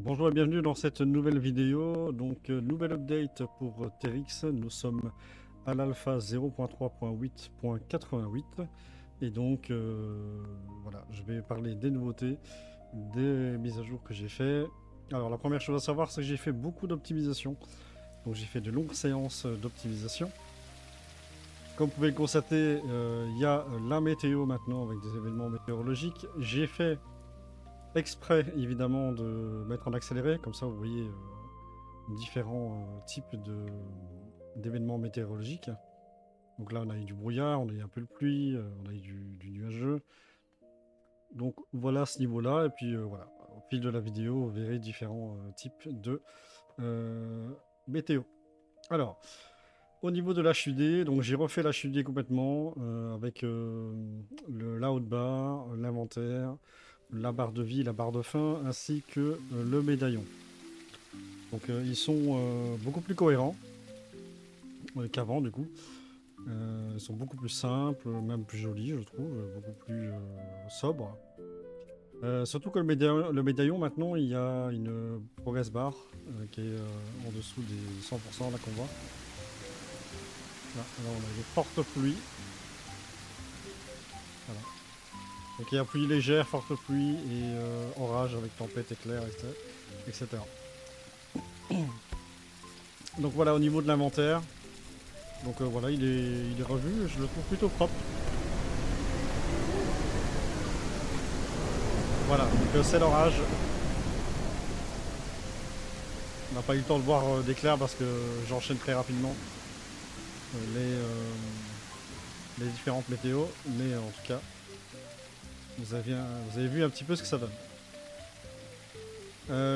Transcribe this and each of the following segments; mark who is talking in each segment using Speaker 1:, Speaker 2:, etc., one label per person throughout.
Speaker 1: Bonjour et bienvenue dans cette nouvelle vidéo. Donc, nouvelle update pour Terix. Nous sommes à l'alpha 0.3.8.88. Et donc, voilà, je vais parler des nouveautés, des mises à jour que j'ai fait. Alors, la première chose à savoir, c'est que j'ai fait beaucoup d'optimisation. Donc, j'ai fait de longues séances d'optimisation. Comme vous pouvez le constater, il y a la météo maintenant avec des événements météorologiques. J'ai fait exprès évidemment de mettre en accéléré, comme ça vous voyez différents types d'événements météorologiques. Donc là on a eu du brouillard, on a eu un peu de pluie, on a eu du nuageux. Donc voilà à ce niveau-là, et puis voilà, au fil de la vidéo vous verrez différents types de météo. Alors, au niveau de l'HUD, donc j'ai refait l'HUD complètement avec la hotbar, l'inventaire, la barre de vie, la barre de fin, ainsi que le médaillon. Donc ils sont beaucoup plus cohérents qu'avant du coup. Ils sont beaucoup plus simples, même plus jolis je trouve, beaucoup plus sobres. Surtout que le médaillon maintenant il y a une progress bar qui est en dessous des 100% là qu'on voit. Là, on a des fortes pluies. Voilà. Donc il y a pluie légère, forte pluie et orage avec tempête, éclair, etc. Donc voilà au niveau de l'inventaire. Donc voilà, il est revu, je le trouve plutôt propre. Voilà, donc c'est l'orage. On n'a pas eu le temps de voir d'éclair parce que j'enchaîne très rapidement les différentes météos. Mais en tout cas, vous avez vu un petit peu ce que ça donne.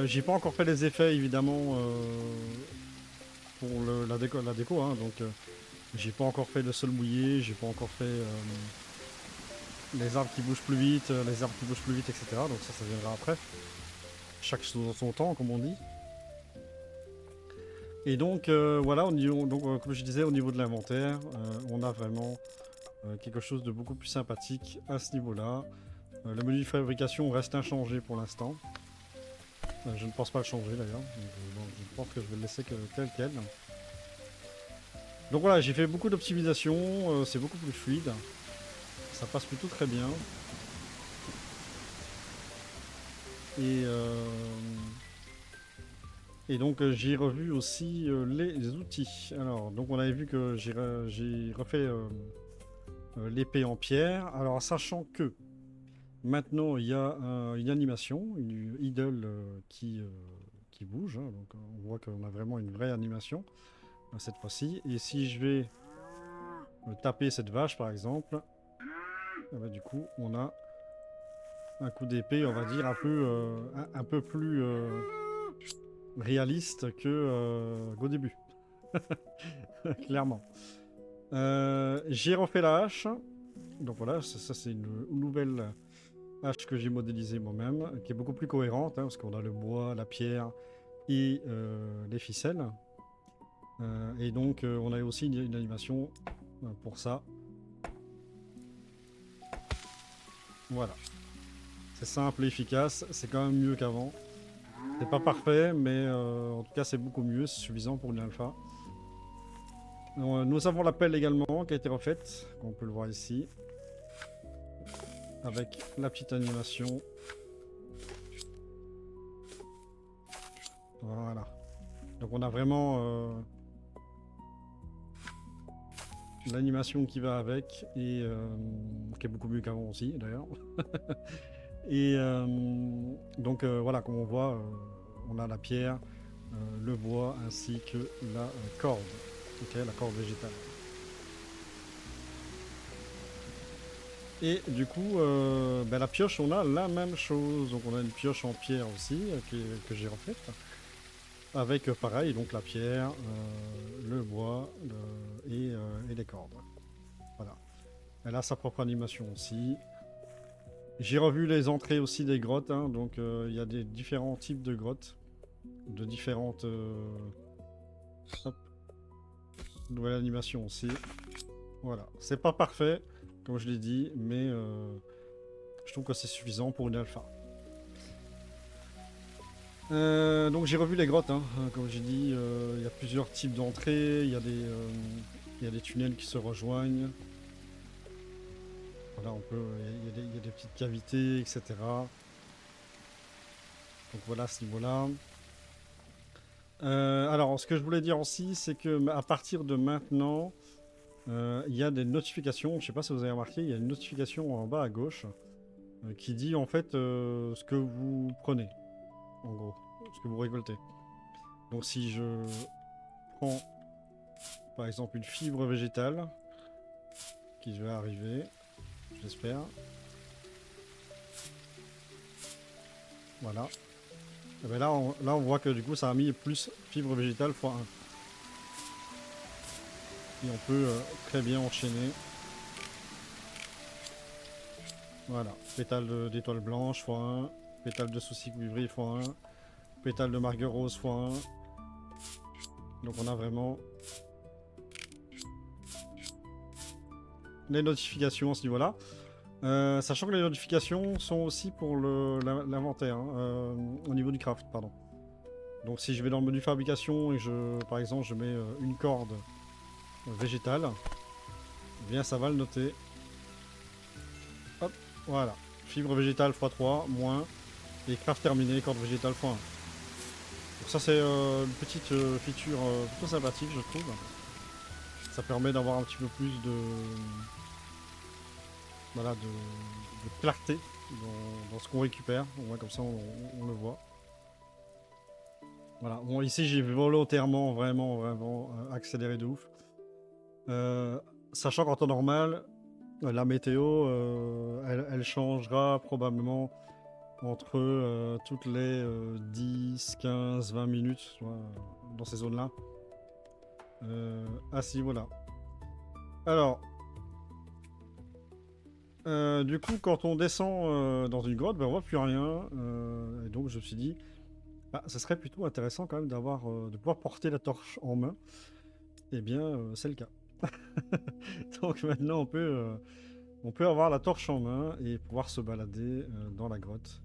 Speaker 1: J'ai pas encore fait les effets évidemment pour la déco hein, donc j'ai pas encore fait le sol mouillé, j'ai pas encore fait les arbres qui bougent plus vite, les arbres qui bougent plus vite, etc. Donc ça viendra après. Chaque chose en son temps, comme on dit. Et donc voilà, comme je disais, au niveau de l'inventaire, on a vraiment quelque chose de beaucoup plus sympathique à ce niveau-là. Le menu de fabrication reste inchangé pour l'instant. Je ne pense pas le changer d'ailleurs. Bon, je pense que je vais le laisser tel quel. Donc voilà, j'ai fait beaucoup d'optimisation, c'est beaucoup plus fluide. Ça passe plutôt très bien. Et, donc j'ai revu aussi les outils. Alors, donc on avait vu que j'ai refait l'épée en pierre. Alors, sachant que maintenant il y a une animation, une idole qui bouge. Hein, donc on voit qu'on a vraiment une vraie animation cette fois-ci. Et si je vais taper cette vache par exemple, bah, du coup on a un coup d'épée, on va dire, un peu plus réaliste qu'au début. Clairement. J'ai refait la hache. Donc voilà, ça c'est une nouvelle hache que j'ai modélisée moi-même, qui est beaucoup plus cohérente, hein, parce qu'on a le bois, la pierre et les ficelles. Et donc on a aussi une animation pour ça. Voilà. C'est simple et efficace, c'est quand même mieux qu'avant. C'est pas parfait, mais en tout cas c'est beaucoup mieux, c'est suffisant pour une alpha. Nous avons la pelle également qui a été refaite, comme on peut le voir ici. Avec la petite animation. Voilà. Donc on a vraiment l'animation qui va avec, et qui est beaucoup mieux qu'avant aussi d'ailleurs. Et donc voilà, comme on voit, on a la pierre, le bois ainsi que la corde. Ok, la corde végétale. Et du coup, la pioche, on a la même chose. Donc on a une pioche en pierre aussi, que j'ai refaite. Avec pareil, donc la pierre, le bois et les cordes. Voilà. Elle a sa propre animation aussi. J'ai revu les entrées aussi des grottes, hein, donc il y a des différents types de grottes, de différentes hop, nouvelle animation aussi. Voilà, c'est pas parfait, comme je l'ai dit, mais je trouve que c'est suffisant pour une alpha. Donc j'ai revu les grottes, hein. Comme j'ai dit, il y a plusieurs types d'entrées, il y a des tunnels qui se rejoignent. Voilà, il y a des petites cavités, etc. Donc voilà, à ce niveau-là. Alors, ce que je voulais dire aussi, c'est que à partir de maintenant, il y a des notifications. Je sais pas si vous avez remarqué, il y a une notification en bas à gauche qui dit en fait ce que vous prenez, en gros, ce que vous récoltez. Donc si je prends par exemple une fibre végétale qui va arriver, j'espère. Voilà. Et ben là, on voit que du coup ça a mis plus fibre végétale x 1. Et on peut très bien enchaîner. Voilà. Pétale d'étoile blanche x 1. Pétale de souci cuivré x 1. Pétale de margue rose x 1. Donc on a vraiment les notifications à ce niveau-là. Sachant que les notifications sont aussi pour l'inventaire, hein, au niveau du craft, pardon. Donc si je vais dans le menu fabrication et par exemple je mets une corde végétale, eh bien ça va le noter. Hop, voilà. Fibre végétale x3, moins. Et craft terminé, corde végétale x1. Donc ça c'est une petite feature plutôt sympathique, je trouve. Ça permet d'avoir un petit peu plus de... Voilà, de clarté dans ce qu'on récupère. Au moins comme ça on le voit. Voilà, bon ici j'ai volontairement vraiment accéléré de ouf. Sachant qu'en temps normal, la météo, elle changera probablement entre toutes les 10, 15, 20 minutes, tu vois, dans ces zones-là. À ce niveau-là. Alors, du coup, quand on descend dans une grotte, ben, on voit plus rien. Et donc, je me suis dit, bah, ça serait plutôt intéressant quand même de pouvoir porter la torche en main. Eh bien, c'est le cas. Donc maintenant, on peut avoir la torche en main et pouvoir se balader dans la grotte.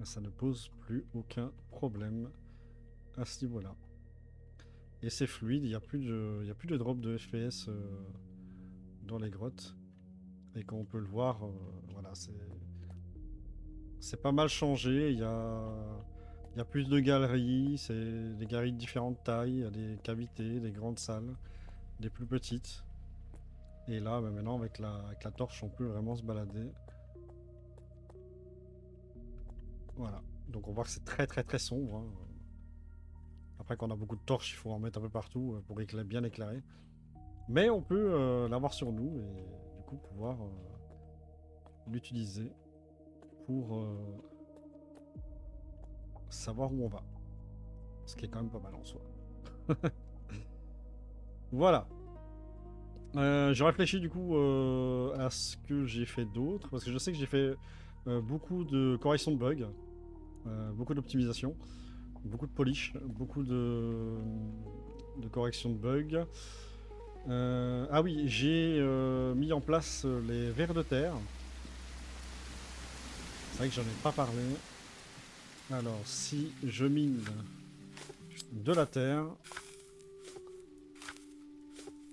Speaker 1: Ça ne pose plus aucun problème à ce niveau-là. Et c'est fluide, il n'y a plus de drop de FPS dans les grottes. Et comme on peut le voir, voilà, c'est pas mal changé. Il y a plus de galeries, c'est des galeries de différentes tailles, il y a des cavités, des grandes salles, des plus petites. Et là, bah, maintenant, avec la torche, on peut vraiment se balader. Voilà. Donc on voit que c'est très sombre, hein. Après, quand on a beaucoup de torches, il faut en mettre un peu partout pour bien éclairer. Mais on peut l'avoir sur nous et du coup pouvoir l'utiliser pour savoir où on va. Ce qui est quand même pas mal en soi. Voilà. Je réfléchis du coup à ce que j'ai fait d'autre. Parce que je sais que j'ai fait beaucoup de correction de bugs. Beaucoup d'optimisation. Beaucoup de polish. Beaucoup de correction de bugs. Ah oui, j'ai mis en place les vers de terre. C'est vrai que j'en ai pas parlé. Alors, si je mine de la terre...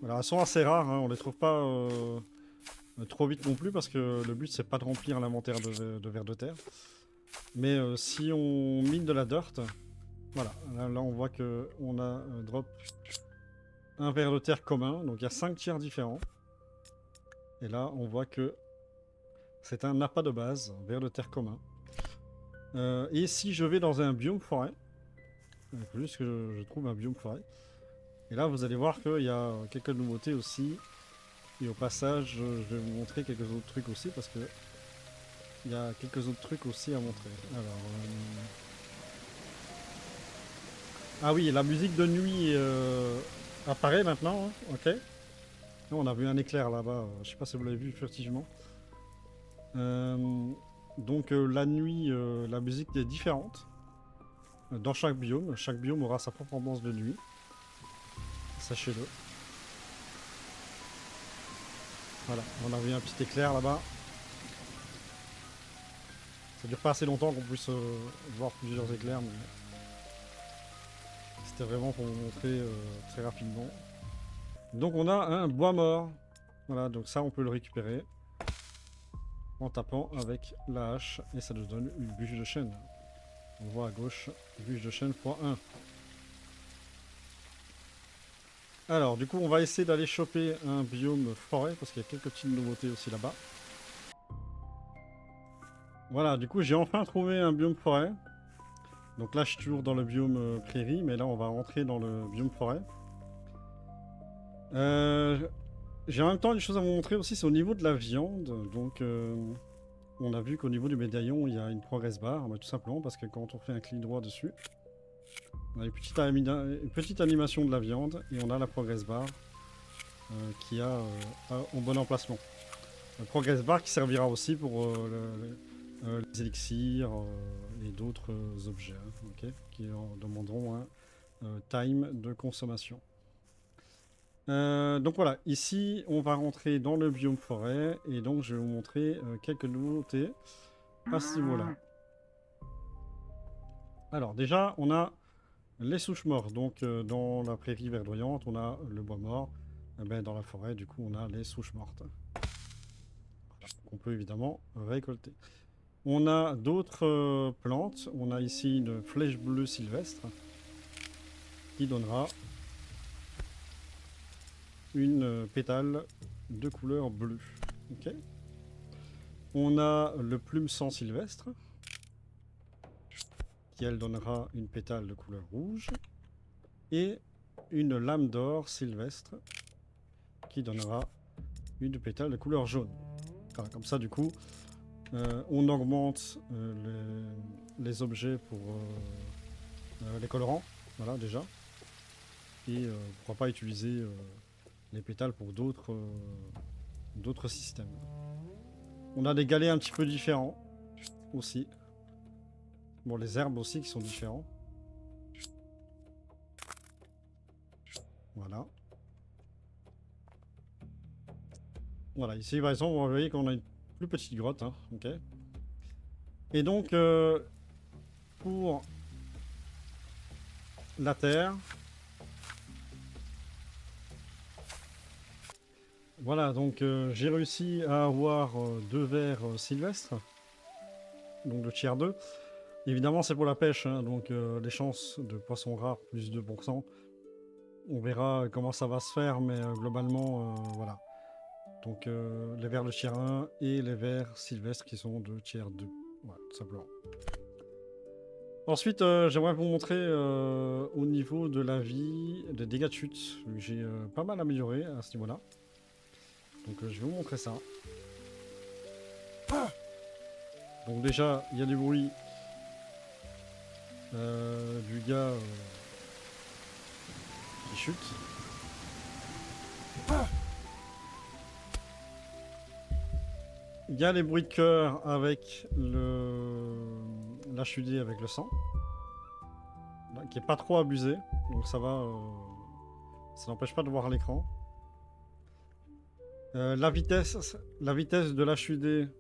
Speaker 1: Alors, elles sont assez rares, hein, on les trouve pas trop vite non plus, parce que le but, c'est pas de remplir l'inventaire de vers de terre. Mais si on mine de la dirt, voilà, là on voit qu'on a drop un ver de terre commun, donc il y a 5 tiers différents. Et là, on voit que c'est un appât de base, ver de terre commun. Et si je vais dans un biome forêt, il faut juste que je trouve un biome forêt. Et là, vous allez voir qu'il y a quelques nouveautés aussi. Et au passage, je vais vous montrer quelques autres trucs aussi, parce que il y a quelques autres trucs aussi à montrer. Alors, ah oui, la musique de nuit apparaît maintenant, hein. Ok. On a vu un éclair là-bas, je sais pas si vous l'avez vu furtivement. Donc la nuit, la musique est différente dans chaque biome. Chaque biome aura sa propre ambiance de nuit. Sachez-le. Voilà, on a vu un petit éclair là-bas. Ça dure pas assez longtemps qu'on puisse voir plusieurs éclairs, mais C'était vraiment pour vous montrer très rapidement. Donc on a un bois mort. Voilà, donc ça on peut le récupérer en tapant avec la hache et ça nous donne une bûche de chêne. On voit à gauche, bûche de chêne x1. Alors du coup on va essayer d'aller choper un biome forêt parce qu'il y a quelques petites nouveautés aussi là-bas. Voilà, du coup j'ai enfin trouvé un biome forêt. Donc là je suis toujours dans le biome prairie, mais là on va rentrer dans le biome forêt. J'ai en même temps une chose à vous montrer aussi, c'est au niveau de la viande. Donc on a vu qu'au niveau du médaillon il y a une progress bar, tout simplement parce que quand on fait un clic droit dessus, on a une petite animation de la viande et on a la progress bar qui a au bon emplacement. La progress bar qui servira aussi pour les élixirs et d'autres objets okay, qui demanderont un time de consommation. Donc voilà, ici on va rentrer dans le biome forêt et donc je vais vous montrer quelques nouveautés à ce niveau-là. Alors déjà on a les souches mortes, donc dans la prairie verdoyante on a le bois mort, dans la forêt du coup on a les souches mortes. Voilà, qu'on peut évidemment récolter. On a d'autres plantes, on a ici une flèche bleue sylvestre qui donnera une pétale de couleur bleue. Okay. On a le plume sang sylvestre qui elle donnera une pétale de couleur rouge et une lame d'or sylvestre qui donnera une pétale de couleur jaune. Voilà, comme ça du coup on augmente les objets pour les colorants, voilà déjà, et pourquoi pas utiliser les pétales pour d'autres systèmes. On a des galets un petit peu différents aussi. Bon, les herbes aussi qui sont différents. Voilà. Voilà, ici par exemple, vous voyez qu'on a une plus petite grotte. Hein, ok. Et donc, pour la terre, voilà, donc j'ai réussi à avoir 2 vers sylvestres, donc de tiers 2. Évidemment, c'est pour la pêche, hein, donc les chances de poissons rares, plus 2%. On verra comment ça va se faire, mais globalement, voilà. Donc les vers de tiers 1 et les vers sylvestres qui sont de tiers 2. Voilà, tout simplement. Ensuite, j'aimerais vous montrer au niveau de la vie, des dégâts de chute. J'ai pas mal amélioré à ce niveau-là. Donc je vais vous montrer ça. Donc déjà, il y a du bruit du gars qui chute. Il y a les bruits de cœur avec l'HUD avec le sang. Là, qui est pas trop abusé. Donc ça va. Ça n'empêche pas de voir l'écran. La vitesse de l'HUD.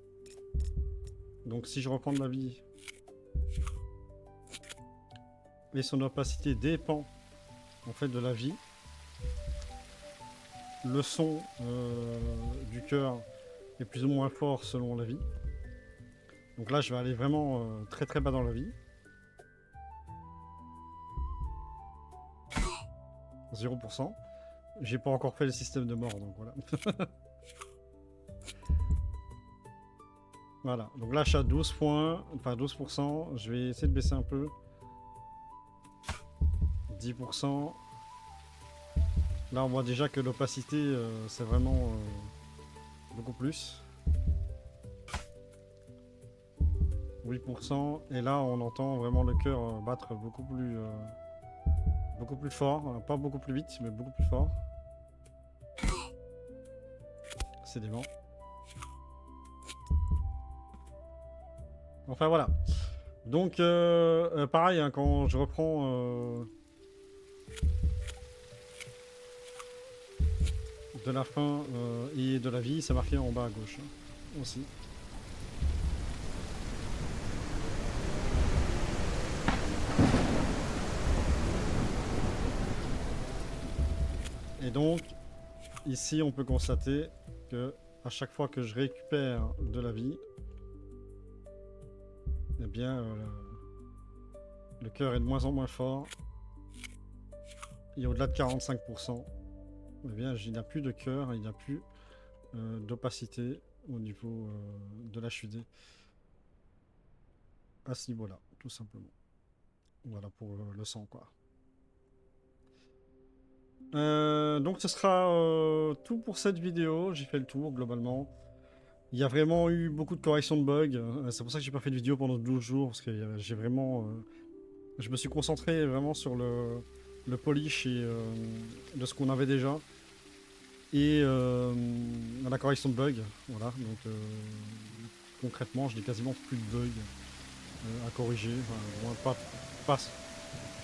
Speaker 1: Donc si je reprends de la vie. Et son opacité dépend en fait de la vie. Le son du cœur est plus ou moins fort selon la vie. Donc là je vais aller vraiment très très bas dans la vie. 0%. J'ai pas encore fait le système de mort donc voilà. Voilà, donc là je suis à 12 points, enfin 12%. Je vais essayer de baisser un peu. 10%. Là on voit déjà que l'opacité c'est vraiment beaucoup plus. 8%. Et là on entend vraiment le cœur battre beaucoup plus fort. Pas beaucoup plus vite mais beaucoup plus fort. C'est dément. Enfin voilà. Donc pareil hein, quand je reprends de la fin et de la vie, c'est marqué en bas à gauche hein, aussi. Et donc, ici, on peut constater que à chaque fois que je récupère de la vie, eh bien, le cœur est de moins en moins fort. Et au-delà de 45%, eh bien, il n'y a plus de cœur, il n'y a plus d'opacité au niveau de l'HUD à ce niveau-là, tout simplement. Voilà pour le sang, quoi. Donc ce sera tout pour cette vidéo. J'ai fait le tour globalement. Il y a vraiment eu beaucoup de corrections de bugs. C'est pour ça que j'ai pas fait de vidéo pendant 12 jours. Parce que j'ai vraiment. Je me suis concentré vraiment sur le polish et de ce qu'on avait déjà. Et la correction de bugs. Voilà. Donc concrètement, je n'ai quasiment plus de bugs à corriger. Enfin, moins pas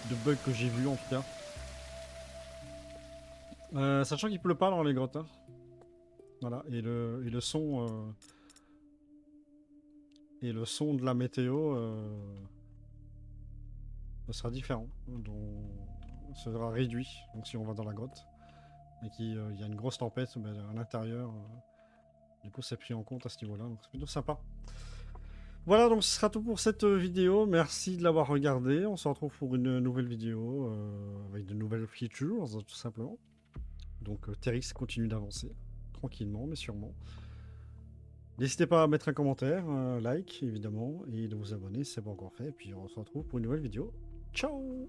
Speaker 1: de bugs que j'ai vu en tout cas. Sachant qu'il pleut pas dans les grottes. Hein. Voilà, et le son de la météo sera différent, donc sera réduit. Donc si on va dans la grotte et qu'il y a une grosse tempête à l'intérieur, du coup c'est pris en compte à ce niveau-là, donc c'est plutôt sympa. Voilà, donc ce sera tout pour cette vidéo. Merci de l'avoir regardé. On se retrouve pour une nouvelle vidéo avec de nouvelles features, tout simplement. Donc Terix continue d'avancer tranquillement, mais sûrement. N'hésitez pas à mettre un commentaire, un like évidemment, et de vous abonner si ce n'est pas encore fait. Et puis on se retrouve pour une nouvelle vidéo. Ciao!